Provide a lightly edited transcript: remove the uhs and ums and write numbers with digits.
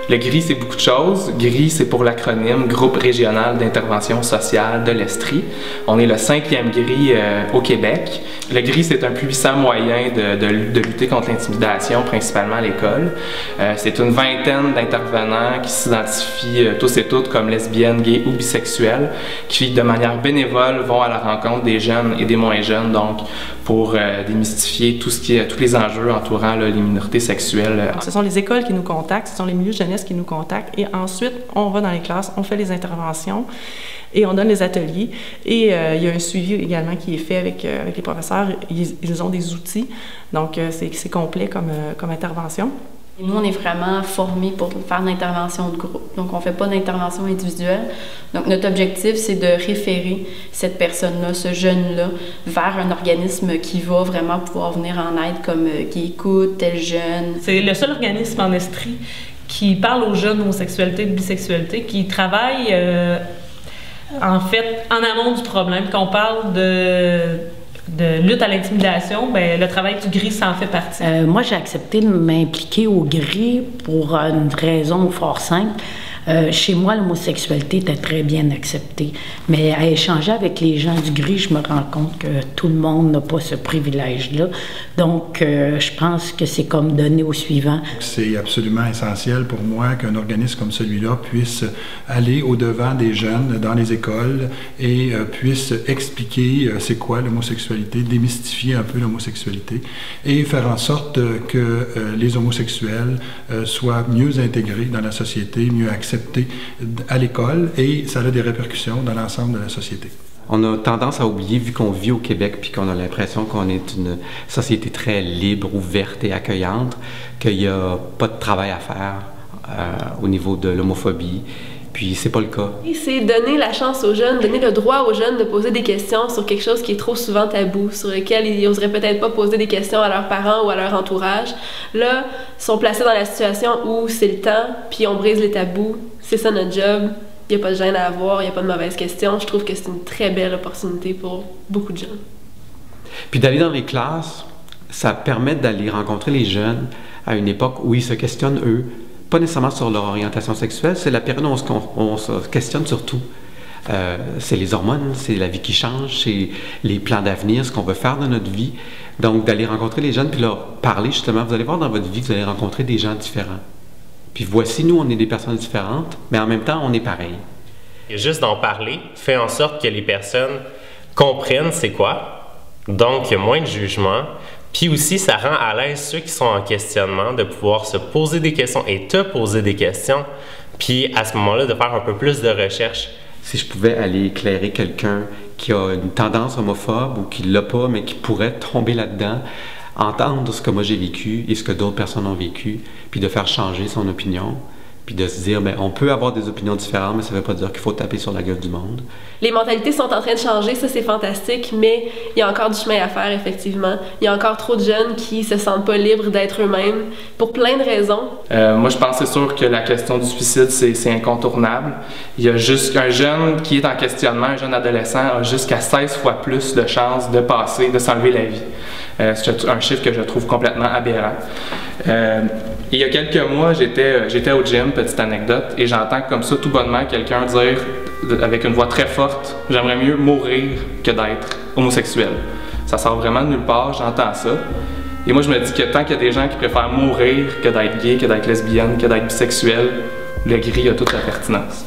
Le GRI, c'est beaucoup de choses. GRI, c'est pour l'acronyme Groupe régional d'intervention sociale de l'Estrie. On est le 5e GRI au Québec. Le GRI, c'est un puissant moyen de lutter contre l'intimidation, principalement à l'école. C'est une vingtaine d'intervenants qui s'identifient tous et toutes comme lesbiennes, gays ou bisexuels, qui de manière bénévole vont à la rencontre des jeunes et des moins jeunes, donc pour démystifier tous les enjeux entourant les minorités sexuelles. Ce sont les écoles qui nous contactent, ce sont les milieux de jeunesse qui nous contactent, et ensuite on va dans les classes, on fait les interventions et on donne les ateliers, et il y a un suivi également qui est fait avec les professeurs. Ils ont des outils, donc c'est complet comme intervention. Et nous, on est vraiment formés pour faire une intervention de groupe. Donc, on ne fait pas d'intervention individuelle. Donc, notre objectif, c'est de référer cette personne-là, ce jeune-là, vers un organisme qui va vraiment pouvoir venir en aide, comme qui écoute tel jeune. C'est le seul organisme en Estrie qui parle aux jeunes d'homosexualité et de bisexualité, qui travaille en fait en amont du problème. Quand on parle de lutte à l'intimidation, ben, le travail du GRI, ça en fait partie. Moi, j'ai accepté de m'impliquer au GRI pour une raison fort simple. Chez moi, l'homosexualité était très bien acceptée. Mais à échanger avec les gens du GRI, je me rends compte que tout le monde n'a pas ce privilège-là. Donc, je pense que c'est comme donner au suivant. C'est absolument essentiel pour moi qu'un organisme comme celui-là puisse aller au-devant des jeunes dans les écoles et puisse expliquer c'est quoi l'homosexualité, démystifier un peu l'homosexualité et faire en sorte que les homosexuels soient mieux intégrés dans la société, mieux acceptés à l'école, et ça a des répercussions dans l'ensemble de la société. On a tendance à oublier, vu qu'on vit au Québec puis qu'on a l'impression qu'on est une société très libre, ouverte et accueillante, qu'il n'y a pas de travail à faire au niveau de l'homophobie. Puis c'est pas le cas. C'est donner la chance aux jeunes, donner le droit aux jeunes de poser des questions sur quelque chose qui est trop souvent tabou, sur lequel ils n'oseraient peut-être pas poser des questions à leurs parents ou à leur entourage. Là, ils sont placés dans la situation où c'est le temps, puis on brise les tabous. C'est ça notre job. Il n'y a pas de gêne à avoir, il n'y a pas de mauvaises questions. Je trouve que c'est une très belle opportunité pour beaucoup de jeunes. Puis d'aller dans les classes, ça permet d'aller rencontrer les jeunes à une époque où ils se questionnent, eux, pas nécessairement sur leur orientation sexuelle, c'est la période où on se questionne sur tout. C'est les hormones, c'est la vie qui change, c'est les plans d'avenir, ce qu'on veut faire de notre vie. Donc, d'aller rencontrer les jeunes puis leur parler, justement, vous allez voir dans votre vie, vous allez rencontrer des gens différents. Puis voici, nous, on est des personnes différentes, mais en même temps, on est pareil. Et juste d'en parler fait en sorte que les personnes comprennent c'est quoi. Donc, il y a moins de jugement. Puis aussi, ça rend à l'aise ceux qui sont en questionnement de pouvoir se poser des questions et te poser des questions. Puis à ce moment-là, de faire un peu plus de recherche. Si je pouvais aller éclairer quelqu'un qui a une tendance homophobe ou qui ne l'a pas, mais qui pourrait tomber là-dedans, entendre ce que moi j'ai vécu et ce que d'autres personnes ont vécu, puis de faire changer son opinion, puis de se dire, bien, on peut avoir des opinions différentes, mais ça ne veut pas dire qu'il faut taper sur la gueule du monde. Les mentalités sont en train de changer, ça c'est fantastique, mais il y a encore du chemin à faire, effectivement. Il y a encore trop de jeunes qui se sentent pas libres d'être eux-mêmes, pour plein de raisons. Moi, je pense c'est sûr que la question du suicide, c'est incontournable. Il y a juste un jeune qui est en questionnement, un jeune adolescent, a jusqu'à 16 fois plus de chances de s'enlever la vie. C'est un chiffre que je trouve complètement aberrant. Il y a quelques mois, j'étais au gym, petite anecdote, et j'entends comme ça tout bonnement quelqu'un dire avec une voix très forte « J'aimerais mieux mourir que d'être homosexuel ». Ça sort vraiment de nulle part, j'entends ça. Et moi je me dis que tant qu'il y a des gens qui préfèrent mourir que d'être gay, que d'être lesbienne, que d'être bisexuel, le GRI a toute la pertinence.